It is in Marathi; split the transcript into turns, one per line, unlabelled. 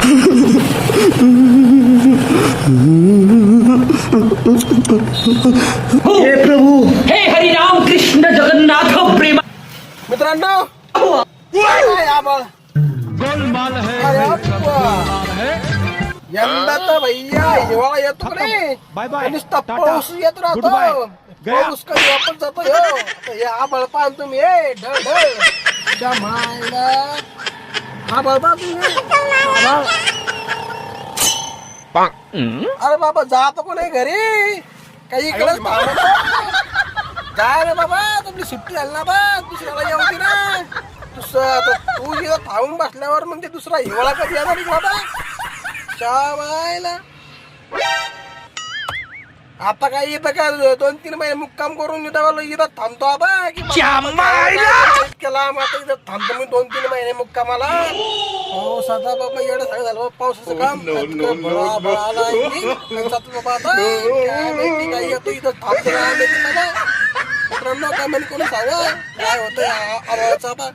हे प्रभू,
हे हरिराम कृष्ण जगन्नाथ प्रेम.
मित्रांनो काय आबा
गोलमाल है,
अरे
गोलमाल है.
यंदा तर भैया हिवाळा येतो का नाही
बाय बाय.
नुसता
टाटा.
पाऊस येत
गुड बाय.
राहतो
गया.
पाऊस कधी वापस जातो हो हे आबळ पान तुम्ही हे ढळ ढळ त्या मायला आबळ पा तुम्ही आबळ. अरे बाबा जातो कोण आहे घरी काही इकडेच जाय रे बाबा तुमची सुट्टी झाली ना बा दुसऱ्याला येऊ दे ना तू इथं थांबून बसल्यावर मग ते दुसरा हिवाळा कधी येणार रे बाबा शाबायला. आता काय येतं का 2-3 महिने मुक्काम करून इथं थांबतो आबा की केला आता इथं थांबतो मी 2-3 महिने मुक्कामाला. पावसाचा बाबा एवढं सगळं झालं पावसाचं काम बाबा आता काय माहिती काय येतो इथं थांबतो मित्रांनो कमेंट करून सांगा काय होतं आवाजाचा आता.